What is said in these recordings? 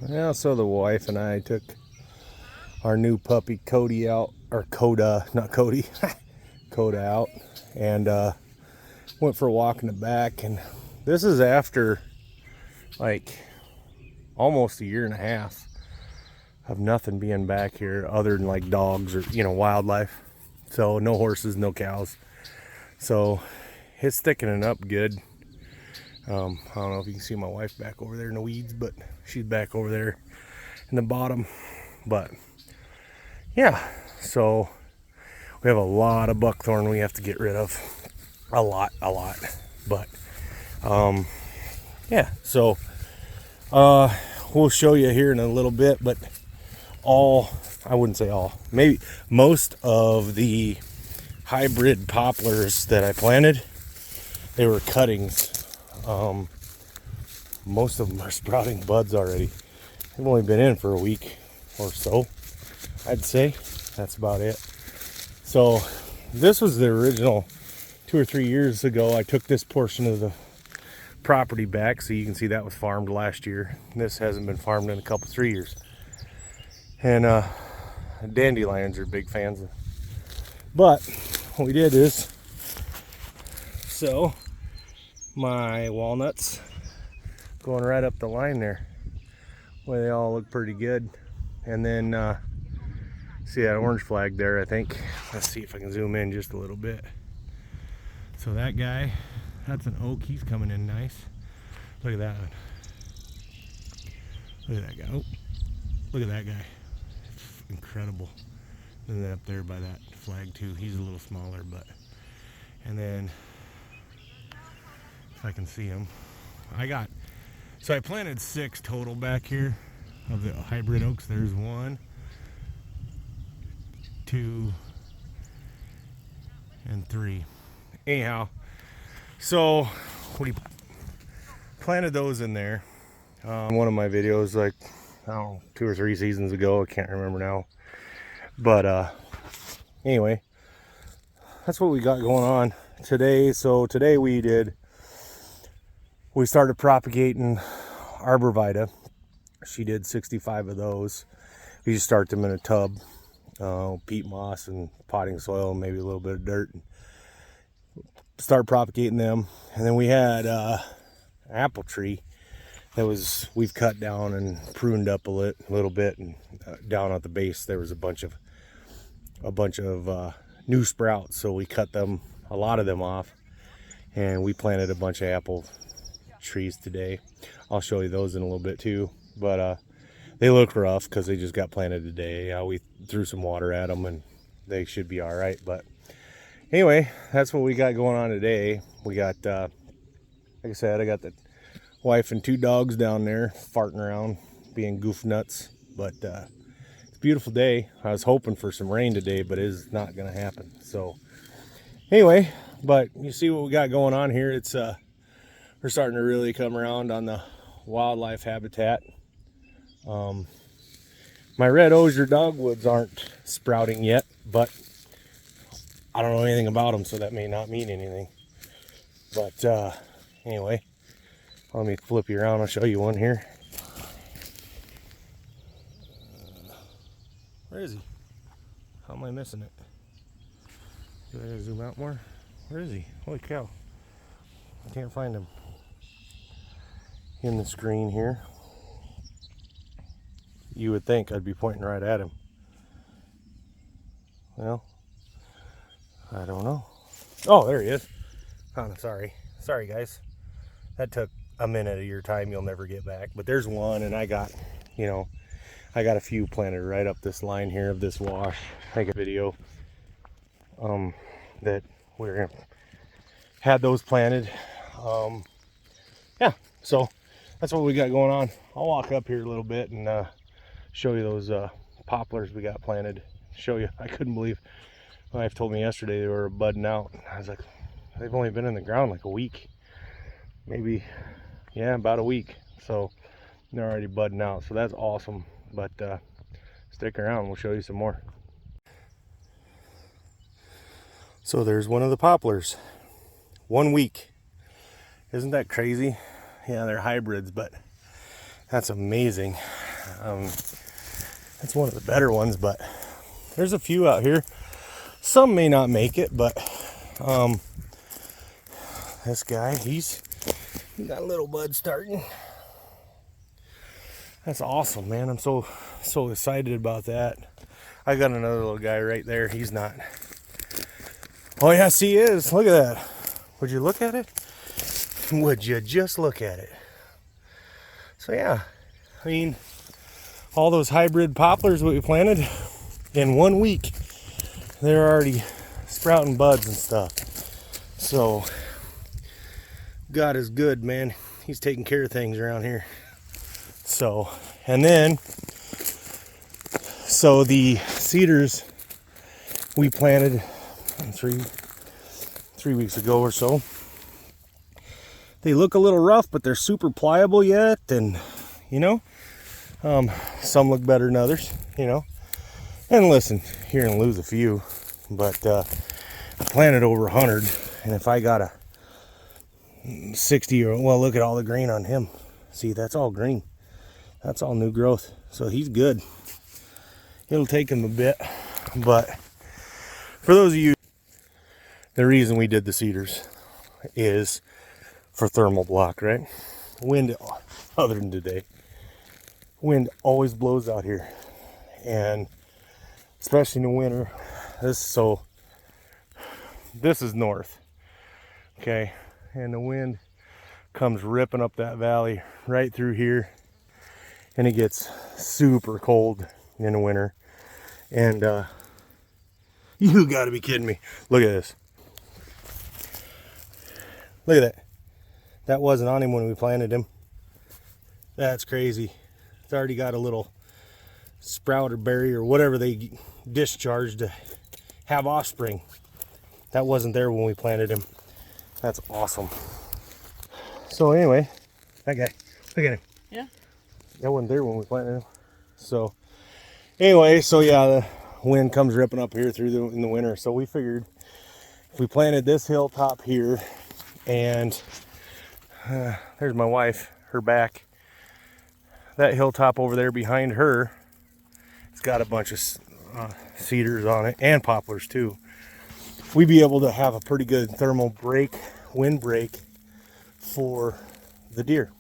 Yeah, so the wife and I took our new puppy Cody out, or Coda, not Cody, Coda out, and went for a walk in the back. And this is after like almost a year and a half of nothing being back here other than like dogs or, wildlife. So no horses, no cows. So it's thickening up good. I don't know if you can see my wife back over there in the weeds, but she's back over there in the bottom. But yeah, so we have a lot of buckthorn we have to get rid of. A lot. But yeah, so we'll show you here in a little bit, but I wouldn't say all, maybe most of the hybrid poplars that I planted, they were cuttings. Most of them are sprouting buds already. They've only been in for a week or so, I'd say. That's about it. So this was the original 2 or 3 years ago. I took this portion of the property back, so you can see that was farmed last year. This hasn't been farmed in a couple 3 years. And dandelions are big fans of. But what we did is, so my walnuts going right up the line there, well, they all look pretty good. And then see that orange flag there, I think. Let's see if I can zoom in just a little bit. So that guy, that's an oak. He's coming in nice. Look at that one. Look at that guy. Oh, look at that guy. It's incredible. And then up there by that flag too. He's a little smaller, but. And then if I can see him, so I planted 6 total back here of the hybrid oaks. There's 1, 2, and 3. Anyhow, so we planted those in there. One of my videos, like, I don't know, 2 or 3 seasons ago, I can't remember now. But anyway, that's what we got going on today. So today we started propagating arborvitae. She did 65 of those. We just start them in a tub, peat moss and potting soil and maybe a little bit of dirt, and start propagating them. And then we had an apple tree that we've cut down and pruned up a little bit, and down at the base there was a bunch of new sprouts, so we cut a lot of them off, and we planted a bunch of apple trees today. I'll show you those in a little bit too, but they look rough because they just got planted today. We threw some water at them and they should be all right. But anyway, that's what we got going on today. We got like I said, I got the wife and 2 dogs down there farting around being goof nuts, but it's a beautiful day. I was hoping for some rain today, but it is not gonna happen. So anyway, but you see what we got going on here. It's we're starting to really come around on the wildlife habitat. My red osier dogwoods aren't sprouting yet, but I don't know anything about them, so that may not mean anything. But anyway, let me flip you around. I'll show you one here. Where is he? How am I missing it? Do I gotta zoom out more? Where is he? Holy cow. I can't find him in the screen here. You would think I'd be pointing right at him. Well, I don't know. Oh, there he is. Oh, sorry guys. That took a minute of your time you'll never get back. But there's one, and I got a few planted right up this line here of this wash. I got a video that had those planted. Yeah, so that's what we got going on. I'll walk up here a little bit and show you those poplars we got planted. Show you. I couldn't believe my wife told me yesterday they were budding out. I was like, they've only been in the ground like a week, maybe, yeah, about a week. So they're already budding out, so that's awesome. But stick around, we'll show you some more. So there's one of the poplars. 1 week. Isn't that crazy? Yeah, they're hybrids, but that's amazing. It's one of the better ones, but there's a few out here. Some may not make it, but this guy, he's got a little bud starting. That's awesome, man. I'm so excited about that. I got another little guy right there. He's not. Oh yes, he is. Look at that. Would you look at it? Would you just look at it? So yeah, I mean, all those hybrid poplars that we planted in 1 week, they're already sprouting buds and stuff. So God is good, man. He's taking care of things around here. So, and then, so the cedars we planted three weeks ago or so, they look a little rough, but they're super pliable yet, and you know, some look better than others, you know. And listen, you're gonna lose a few, but I planted over 100, and if I got a 60, or well, look at all the green on him. See, that's all green. That's all new growth. So he's good. It'll take him a bit, but for those of you, the reason we did the cedars is for thermal block, right? Wind, other than today, wind always blows out here, and especially in the winter. This is north, okay, and the wind comes ripping up that valley right through here, and it gets super cold in the winter. And you gotta be kidding me. Look at this. Look at that. That wasn't on him when we planted him. That's crazy. It's already got a little sprout or berry or whatever they discharge to have offspring. That wasn't there when we planted him. That's awesome. So anyway, that guy, look at him. Yeah. That wasn't there when we planted him. So anyway, so yeah, the wind comes ripping up here in the winter. So we figured if we planted this hilltop here, and there's my wife, her back. That hilltop over there behind her, it's got a bunch of cedars on it and poplars too. We'd be able to have a pretty good thermal break, wind break for the deer,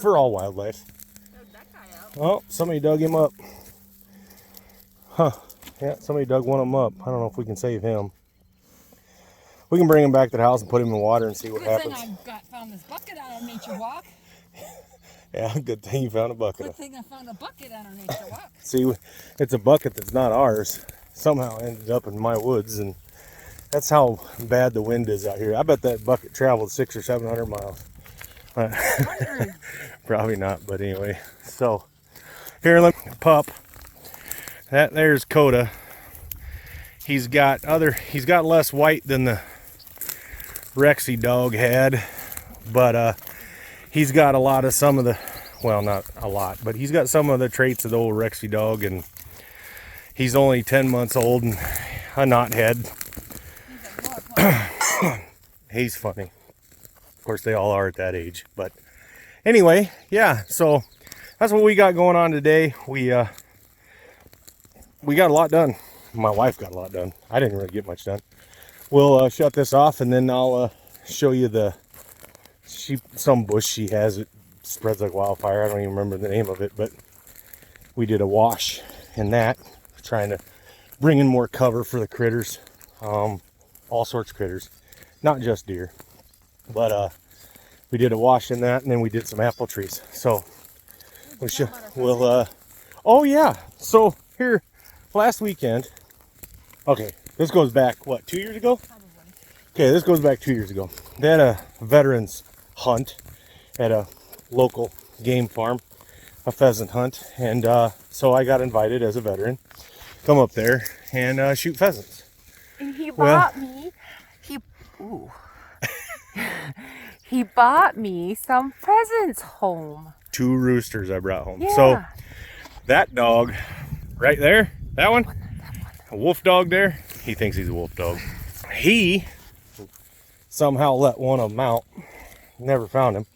for all wildlife. Dug that guy out. Oh, somebody dug him up. Huh. Yeah, somebody dug one of them up. I don't know if we can save him. We can bring him back to the house and put him in water and see what happens. Good thing I found this bucket out on Nature Walk. Yeah, good thing you found a bucket. Good thing I found a bucket out on Nature Walk. See, it's a bucket that's not ours. Somehow ended up in my woods, and that's how bad the wind is out here. I bet that bucket traveled 600 or 700 miles. Probably not, but anyway. So here, let me pup. That there's Coda. He's got less white than the Rexy dog had, but he's got a lot of some of the, well, not a lot, but he's got some of the traits of the old Rexy dog, and he's only 10 months old and a knothead. He's funny. Of course, they all are at that age, but anyway, yeah, so that's what we got going on today. We got a lot done. My wife got a lot done. I didn't really get much done. We'll shut this off, and then I'll show you some bush she has. It spreads like wildfire. I don't even remember the name of it, but we did a wash in that, trying to bring in more cover for the critters, all sorts of critters, not just deer. But we did a wash in that, and then we did some apple trees. So oh yeah. So here, last weekend. Okay, this goes back, what, 2 years ago? Probably. Okay, this goes back 2 years ago. They had a veterans hunt at a local game farm, a pheasant hunt, and so I got invited as a veteran, come up there and shoot pheasants. And he bought me, he bought me some presents home. 2 roosters I brought home. Yeah. So that dog right there, that one, a wolf dog there, he thinks he's a wolf dog. He somehow let one of them out, never found him.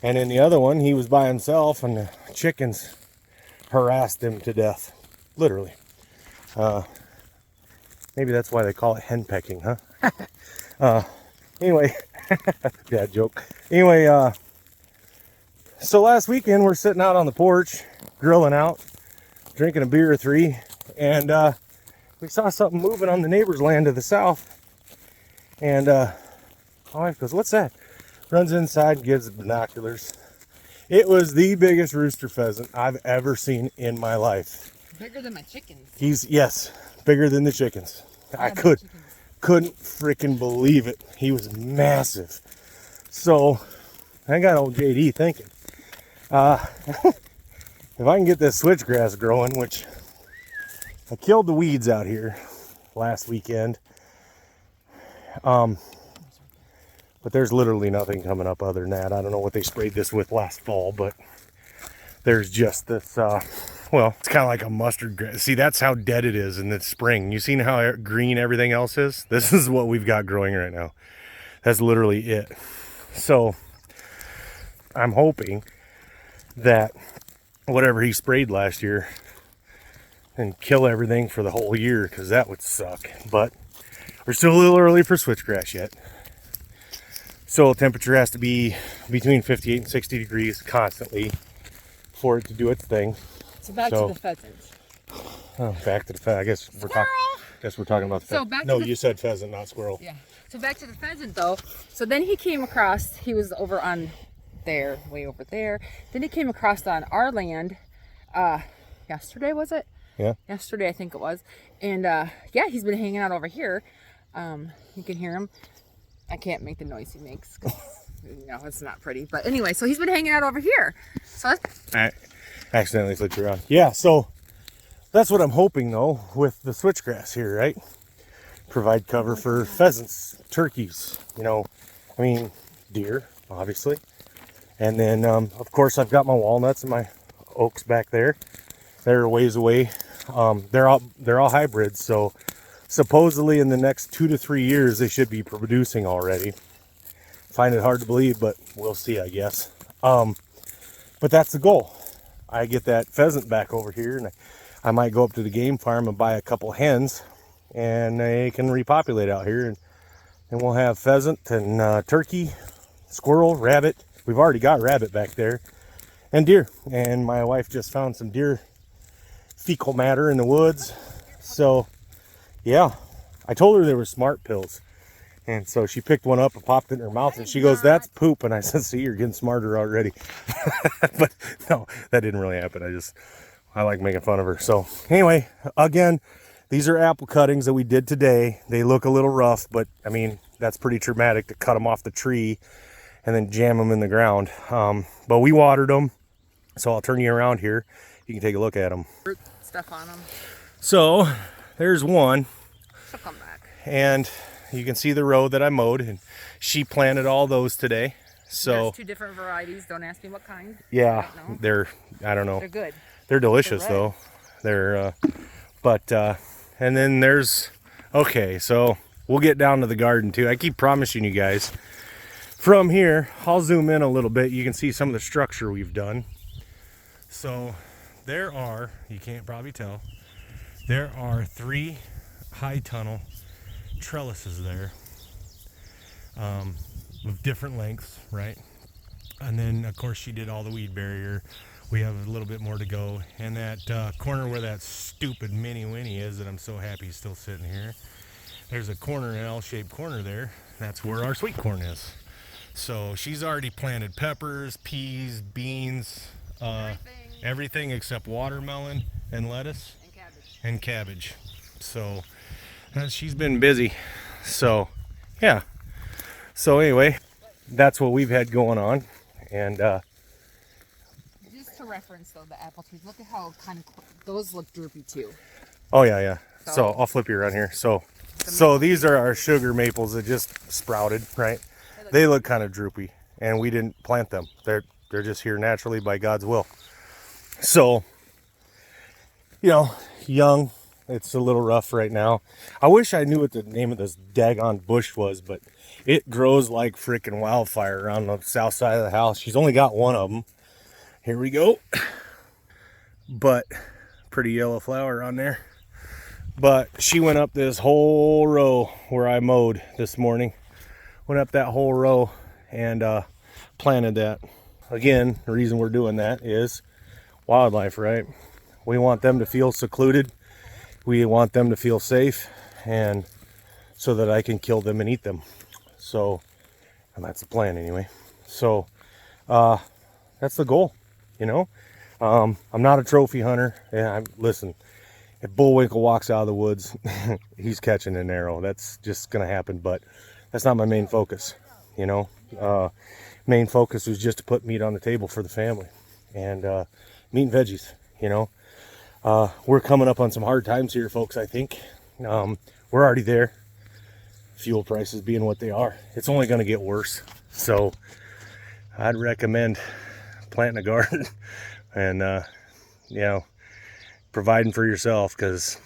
And then the other one, he was by himself, and the chickens harassed him to death, literally. Maybe that's why they call it henpecking, huh? Anyway, bad joke. Anyway, so last weekend we're sitting out on the porch, grilling out, drinking a beer or three, and we saw something moving on the neighbor's land to the south. And my wife goes, "What's that?" Runs inside, gives the binoculars. It was the biggest rooster pheasant I've ever seen in my life. Bigger than my chickens. Yes, bigger than the chickens. I Yeah, my chickens. couldn't freaking believe it. He was massive. So I got old JD thinking, if I can get this switchgrass growing, which I killed the weeds out here last weekend. But there's literally nothing coming up other than that. I don't know what they sprayed this with last fall, but there's just this, well, it's kind of like a mustard grass. See, that's how dead it is in the spring. You seen how green everything else is? This is what we've got growing right now. That's literally it. So I'm hoping that whatever he sprayed last year and kill everything for the whole year, because that would suck. But we're still a little early for switchgrass yet. Soil temperature has to be between 58 and 60 degrees constantly for it to do its thing. So back to the pheasants. Oh, back to the pheasant. I guess we're talking about the So pheasant. back to No, the- you said pheasant, not squirrel. Yeah. So back to the pheasant though. So then he came across, he was over on there, way over there. Then he came across on our land, yesterday was it? Yeah. Yesterday I think it was. And yeah, he's been hanging out over here. You can hear him. I can't make the noise he makes because you know it's not pretty. But anyway, so he's been hanging out over here. So that's, I accidentally flipped you around. Yeah, so that's what I'm hoping though with the switchgrass here, right? Provide cover for pheasants, turkeys, you know, I mean deer, obviously. And then of course I've got my walnuts and my oaks back there. They're a ways away. They're all hybrids, so supposedly in the next 2 to 3 years they should be producing already. Find it hard to believe, but we'll see, I guess. But that's the goal. I get that pheasant back over here, and I might go up to the game farm and buy a couple hens, and they can repopulate out here, and we'll have pheasant and turkey, squirrel, rabbit. We've already got rabbit back there, and deer. And my wife just found some deer fecal matter in the woods, so yeah, I told her there were smart pills, and so she picked one up and popped it in her mouth, and she goes, "That's poop." And I said, "See, you're getting smarter already." But no, that didn't really happen. I like making fun of her. So anyway, again, these are apple cuttings that we did today. They look a little rough, but I mean, that's pretty traumatic to cut them off the tree and then jam them in the ground. But we watered them, so I'll turn you around here. You can take a look at them. fruit stuff on them. So there's one. She'll come back. And you can see the row that I mowed, and she planted all those today. So There's 2 different varieties. Don't ask me what kind. yeah, I don't know. I don't know. They're good. They're delicious They're red. though. They're and then there's, okay, so we'll get down to the garden too. I keep promising you guys. From here, I'll zoom in a little bit. You can see some of the structure we've done. So there are, you can't probably tell, there are 3 high tunnel trellises there, of different lengths, right? And then of course she did all the weed barrier. We have a little bit more to go, and that corner where that stupid mini Winnie is that I'm so happy he's still sitting here, there's a corner, an L-shaped corner there. That's where our sweet corn is. So she's already planted peppers, peas, beans, everything except watermelon and lettuce And cabbage. and cabbage. So she's been busy. So yeah, so anyway, that's what we've had going on. And Just to reference though, the apple trees. Look at how kind of those look droopy too. oh yeah, so So- I'll flip you around here. So these are our sugar maples that just sprouted, right? They look kind of droopy, and we didn't plant them. They're just here naturally by God's will. So, you know, young, it's a little rough right now. I wish I knew what the name of this daggone bush was, but it grows like freaking wildfire around the south side of the house. She's only got one of them. Here we go. but pretty yellow flower on there. But she went up this whole row where I mowed this morning. Went up that whole row and planted that. Again, the reason we're doing that is wildlife, right? We want them to feel secluded. We want them to feel safe, and so that I can kill them and eat them. So, and that's the plan anyway. So, that's the goal, you know? I'm not a trophy hunter. Yeah, listen, if Bullwinkle walks out of the woods, he's catching an arrow. That's just gonna happen, but that's not my main focus, you know? Main focus was just to put meat on the table for the family, and meat and veggies, you know? We're coming up on some hard times here, folks, I think. We're already there. Fuel prices being what they are. It's only going to get worse. So I'd recommend planting a garden and, you know, providing for yourself, because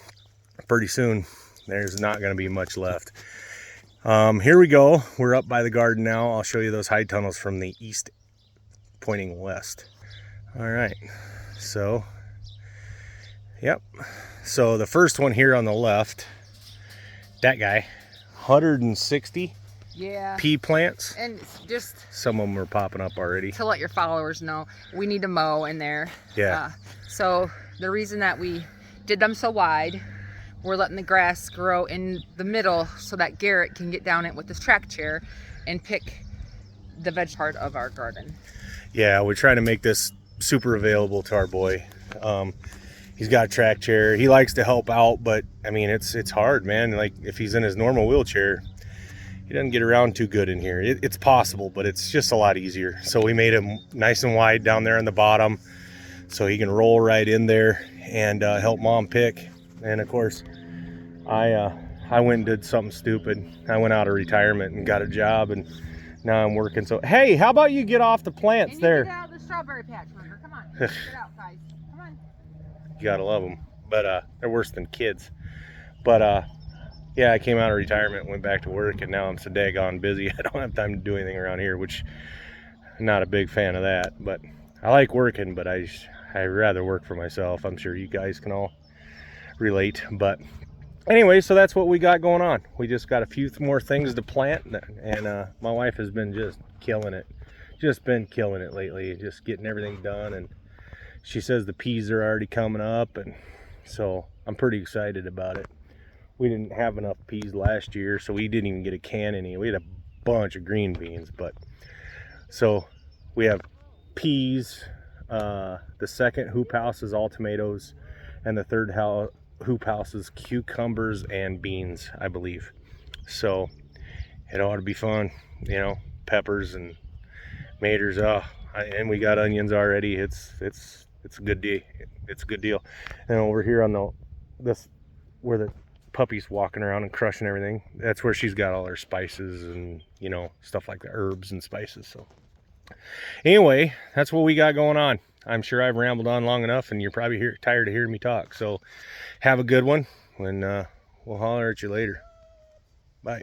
pretty soon there's not going to be much left. Here we go. We're up by the garden now. I'll show you those hide tunnels from the east pointing west. All right. So, yep. So the first one here on the left, that guy, 160 Yeah. pea plants. And just Some of them are popping up already. to let your followers know, we need to mow in there. Yeah. So the reason that we did them so wide, we're letting the grass grow in the middle so that Garrett can get down it with his track chair and pick the veg part of our garden. Yeah, we're trying to make this super available to our boy. He's got a track chair. He likes to help out, but I mean, it's hard, man. Like, if he's in his normal wheelchair, he doesn't get around too good in here. It's possible, but it's just a lot easier. So we made him nice and wide down there on the bottom, so he can roll right in there and help mom pick. And of course, I went and did something stupid. I went out of retirement and got a job, and now I'm working. So hey, how about you get off the plants there? Get out of the strawberry patch, Hunter. Come on, get out, guys. Come on. You gotta love them, but they're worse than kids. But yeah, I came out of retirement, went back to work, and now I'm so daggone busy I don't have time to do anything around here, which I'm not a big fan of that. But I like working, but I rather work for myself. I'm sure you guys can all relate. But anyway, so that's what we got going on. We just got a few more things to plant, and my wife has been just killing it lately, just getting everything done. And she says the peas are already coming up, and so I'm pretty excited about it. We didn't have enough peas last year, so we didn't even get a can any. We had a bunch of green beans, but so we have peas. The second hoop house is all tomatoes, and the third hoop house is cucumbers and beans, I believe. So it ought to be fun, you know, peppers and maters. And we got onions already. It's a good deal. It's a good deal. And over here on this where the puppy's walking around and crushing everything, that's where she's got all her spices and, you know, stuff like the herbs and spices. So anyway, that's what we got going on. I'm sure I've rambled on long enough, and you're probably tired of hearing me talk. So have a good one, and we'll holler at you later. Bye.